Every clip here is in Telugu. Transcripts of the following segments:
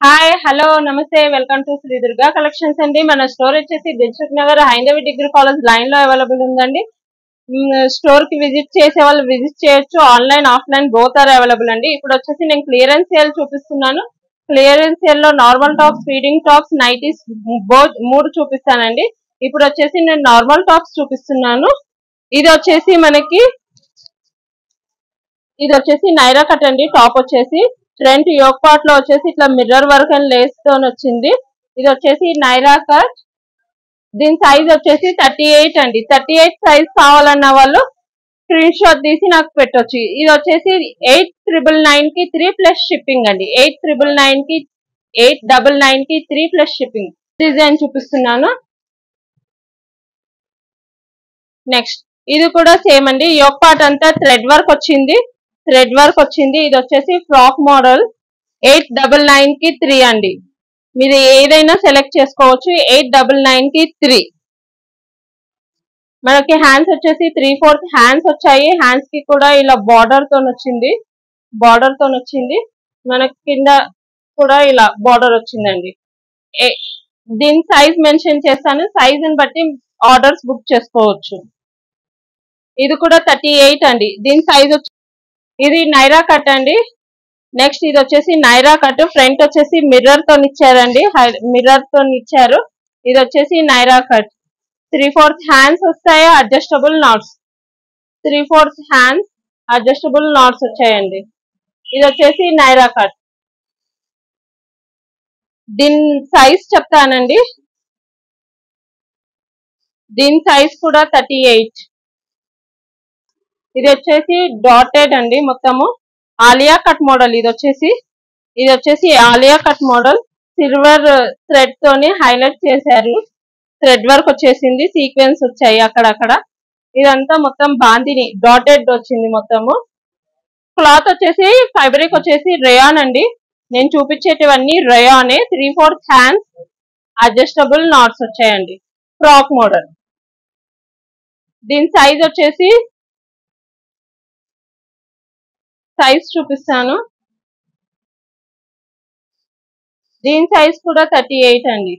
హాయ్ హలో నమస్తే welcome to Shri Durga collections అండి. మన స్టోర్ వచ్చేసి Dilsukhnagar Haindavi degree college line లో అవైలబుల్ ఉందండి. స్టోర్ కి విజిట్ చేసే వాళ్ళు విజిట్ చేయొచ్చు, online offline both are available అండి. ఇప్పుడు వచ్చేసి నేను క్లియరెన్స్ సేల్ చూపిస్తున్నాను. క్లియరెన్స్ సేల్ లో normal tops, feeding tops, nighties మూడు చూపిస్తానండి. ఇప్పుడు వచ్చేసి నేను నార్మల్ టాప్స్ చూపిస్తున్నాను. ఇది వచ్చేసి నైరా కట్ అండి. టాప్ వచ్చేసి ఫ్రంట్ యోక్ పార్ట్ లో వచ్చేసి ఇట్లా మిర్రర్ వర్క్ అండ్ లేస్ తో వచ్చింది. ఇది వచ్చేసి నైరా కట్. దీని సైజ్ వచ్చేసి 38 అండి. 38 సైజ్ కావాలన్న వాళ్ళు స్క్రీన్ షాట్ తీసి నాకు పెట్టొచ్చు. ఇది వచ్చేసి 8,999 కి 3+ షిప్పింగ్ అండి. 8,999 కి 899 కి 3+ షిప్పింగ్. డిజైన్ చూపిస్తున్నాను. నెక్స్ట్ ఇది కూడా సేమ్ అండి. యోక్ పార్ట్ అంతా థ్రెడ్ వర్క్ వచ్చింది. ఇది వచ్చేసి ఫ్రాక్ మోడల్. 899 కి 3 అండి. మీరు ఏదైనా సెలెక్ట్ చేసుకోవచ్చు. 899 కి 3. మనకి హ్యాండ్స్ వచ్చేసి 3/4 హ్యాండ్స్ వచ్చాయి. హ్యాండ్స్ కి కూడా ఇలా బార్డర్ తో వచ్చింది. మనకి కింద కూడా ఇలా బార్డర్ వచ్చిందండి. దీని సైజ్ మెన్షన్ చేస్తాను. సైజ్ ని బట్టి ఆర్డర్స్ బుక్ చేసుకోవచ్చు. ఇది కూడా 38 అండి. దీని సైజ్ ఇది నైరా కట్ అండి. నెక్స్ట్ ఇది వచ్చేసి నైరా కట్. ఫ్రంట్ వచ్చేసి మిర్రర్ తో ఇచ్చారండి. ఇచ్చారు. ఇది వచ్చేసి నైరా కట్. 3/4 హ్యాండ్స్ వస్తాయి. అడ్జస్టబుల్ నాట్స్ వచ్చాయండి. ఇది వచ్చేసి నైరా కట్. దీని సైజ్ చెప్తానండి. దీని సైజ్ కూడా 38. ఇది వచ్చేసి డాటెడ్ అండి. మొత్తము ఆలియా కట్ మోడల్. ఇది వచ్చేసి Alia cut model. Silver thread తోని హైలైట్ చేశారు. థ్రెడ్ వర్క్ వచ్చేసింది. సీక్వెన్స్ వచ్చాయి అక్కడక్కడ. ఇదంతా మొత్తం బాందిని డాటెడ్ వచ్చింది మొత్తము. క్లాత్ వచ్చేసి ఫ్యాబ్రిక్ వచ్చేసి రేయాన్ అండి. నేను చూపించేటివన్నీ రేయానే. 3/4 హ్యాండ్స్, అడ్జస్టబుల్ నాట్స్ వచ్చాయండి. Frock model. దీని సైజ్ వచ్చేసి చూపిస్తాను. దీని సైజ్ కూడా 38 అండి.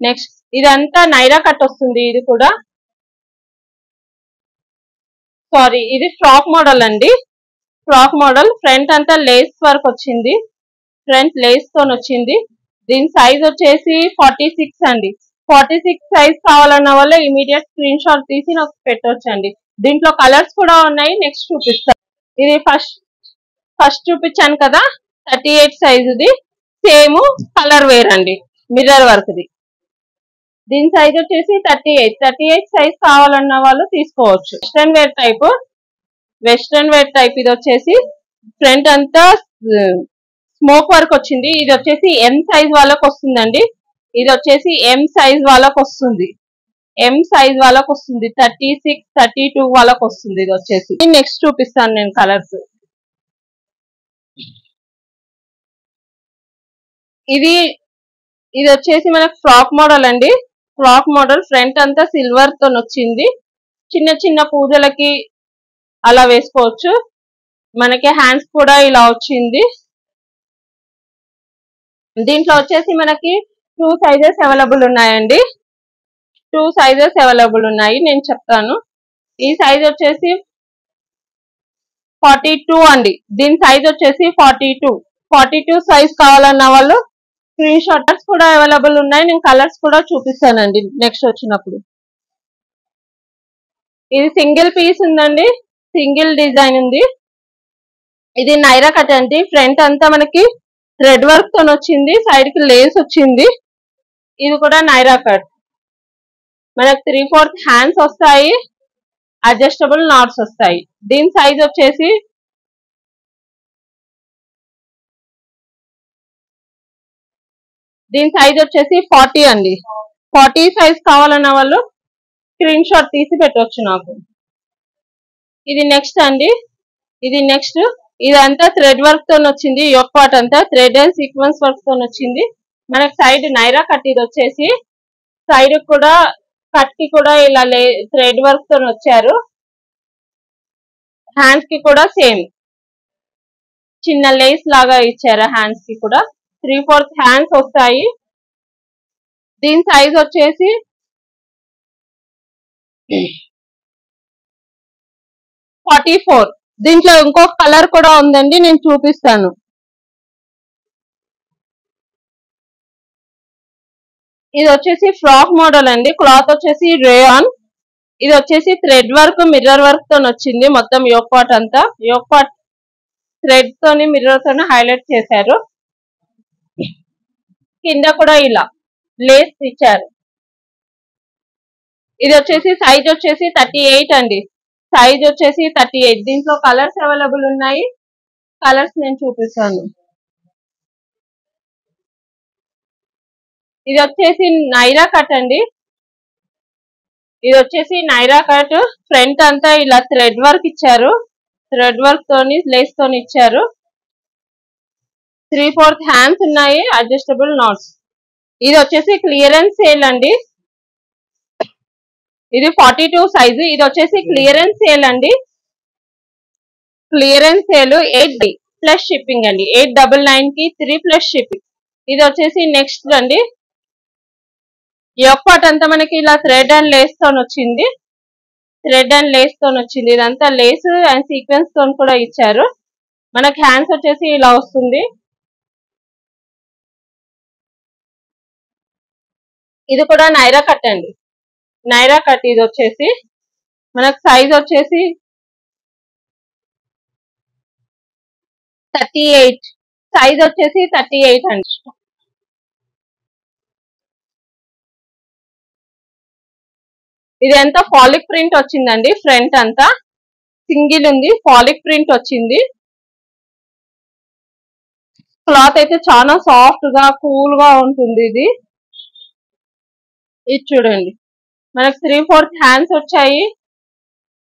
నెక్స్ట్ ఇదంతా నైరా కట్ వస్తుంది. ఇది కూడా ఇది ఫ్రాక్ మోడల్ అండి. ఫ్రంట్ అంతా లేస్ వర్క్ వచ్చింది. ఫ్రంట్ లేస్ తో వచ్చింది. దీని సైజ్ వచ్చేసి 46 అండి. 46 సైజ్ కావాలన్న వాళ్ళు ఇమీడియట్ స్క్రీన్ షాట్ తీసి నాకు పెట్టొచ్చండి. దీంట్లో కలర్స్ కూడా ఉన్నాయి. నెక్స్ట్ చూపిస్తాను. ఇది ఫస్ట్ చూపించాను కదా, 38 సైజుది. సేమ్ కలర్ వేర్ అండి, మిర్రర్ వర్క్ ది. దీని సైజ్ వచ్చేసి 38 సైజ్ కావాలన్న వాళ్ళు తీసుకోవచ్చు. Western wear type. ఇది వచ్చేసి ఫ్రంట్ అంతా స్మోక్ వర్క్ వచ్చింది. ఇది వచ్చేసి ఎం సైజ్ వాళ్ళకు వస్తుందండి. ఇది వచ్చేసి ఎం సైజ్ వాళ్ళకు వస్తుంది. 36, 32 వాళ్ళకు వస్తుంది. ఇది వచ్చేసి నెక్స్ట్ చూపిస్తాను నేను కలర్స్. ఇది వచ్చేసి మనకు ఫ్రాక్ మోడల్ అండి. ఫ్రంట్ అంతా సిల్వర్ తో వచ్చింది. చిన్న చిన్న పూజలకి అలా వేసుకోవచ్చు. మనకి హ్యాండ్స్ కూడా ఇలా వచ్చింది. దీంట్లో వచ్చేసి మనకి 2 సైజెస్ అవైలబుల్ ఉన్నాయండి. 2 సైజెస్ అవైలబుల్ ఉన్నాయి. నేను చెప్తాను. ఈ సైజ్ వచ్చేసి 42 అండి. దీని సైజ్ వచ్చేసి 42 సైజ్ కావాలన్న వాళ్ళు స్క్రీన్ షాట్స్ కూడా అవైలబుల్ ఉన్నాయి. నేను కలర్స్ కూడా చూపిస్తానండి నెక్స్ట్ వచ్చినప్పుడు. ఇది సింగిల్ పీస్ ఉందండి. సింగిల్ డిజైన్ ఉంది. ఇది నైరా కట్ అండి. ఫ్రంట్ అంతా మనకి థ్రెడ్ వర్క్ తో వచ్చింది. సైడ్ కి లేస్ వచ్చింది. ఇది కూడా నైరా కట్. మనకు 3/4 హ్యాండ్స్ వస్తాయి. అడ్జస్టబుల్ నాట్స్ వస్తాయి. దీని సైజ్ వచ్చేసి 40 అండి. 40 సైజ్ కావాలన్న వాళ్ళు స్క్రీన్ షాట్ తీసి పెట్టవచ్చు నాకు. ఇది నెక్స్ట్ అండి. ఇదంతా థ్రెడ్ వర్క్ తో వచ్చింది. యోక్ పార్ట్ అంతా థ్రెడ్ అండ్ సీక్వెన్స్ వర్క్ తో వచ్చింది. మనకి సైడ్ నైరా కట్. ఇది వచ్చేసి సైడ్ కూడా కట్ కి కూడా ఇలా థ్రెడ్ వర్క్ తో వచ్చారు. హ్యాండ్స్ కి కూడా సేమ్. చిన్న లేస్ లాగా ఇచ్చారు హ్యాండ్స్ కి కూడా 3/4 హ్యాండ్స్ వస్తాయి దీని సైజ్ వచ్చేసి 44 దీంట్లో ఇంకొక కలర్ కూడా ఉందండి నేను చూపిస్తాను ఇది వచ్చేసి ఫ్రాక్ మోడల్ అండి క్లాత్ వచ్చేసి రేయాన్ ఇది వచ్చేసి థ్రెడ్ వర్క్ మిర్రర్ వర్క్ తో వచ్చింది మొత్తం యోక్ పార్ట్ అంతా యోక్ పార్ట్ థ్రెడ్ తోని మిర్రర్ తోని హైలైట్ చేశారు కింద కూడా ఇలా లేస్ ఇచ్చారు ఇది వచ్చేసి సైజ్ వచ్చేసి 38 అండి సైజ్ వచ్చేసి 38 దీంట్లో కలర్స్ అవైలబుల్ ఉన్నాయి కలర్స్ నేను చూపిస్తాను ఇది వచ్చేసి నైరా కట్ అండి ఇది వచ్చేసి నైరా కట్ ఫ్రంట్ అంతా ఇలా థ్రెడ్ వర్క్ ఇచ్చారు థ్రెడ్ వర్క్ తోని లేస్ తోని ఇచ్చారు 3/4 హ్యాండ్స్ ఉన్నాయి అడ్జస్టబుల్ నాట్స్ ఇది వచ్చేసి క్లియరెన్స్ సేల్ అండి ఇది 42 సైజు ఇది వచ్చేసి క్లియరెన్స్ సేల్ అండి క్లియరెన్స్ సేల్ 8 ప్లస్ షిప్పింగ్ అండి 899 కి 3 ప్లస్ షిప్పింగ్ ఇది వచ్చేసి నెక్స్ట్ అండి యోక్ పార్ట్ అంతా మనకి ఇలా థ్రెడ్ అండ్ లేస్ తోని వచ్చింది థ్రెడ్ అండ్ లేస్ తోని వచ్చింది ఇదంతా లేస్ అండ్ సీక్వెన్స్ తోని కూడా ఇచ్చారు మనకి హ్యాండ్స్ వచ్చేసి ఇలా వస్తుంది ఇది కూడా నైరా కట్ అండి నైరా కట్ ఇది వచ్చేసి మనకు సైజ్ వచ్చేసి 38 సైజ్ వచ్చేసి 38 అండి ఇది ఎంత ఫాలిక్ ప్రింట్ వచ్చిందండి ఫ్రంట్ అంతా సింగిల్ ఉంది ఫాలిక్ ప్రింట్ వచ్చింది క్లాత్ అయితే చాలా సాఫ్ట్ గా కూల్ గా ఉంటుంది ఇది చూడండి మనకు 3/4 హ్యాండ్స్ వచ్చాయి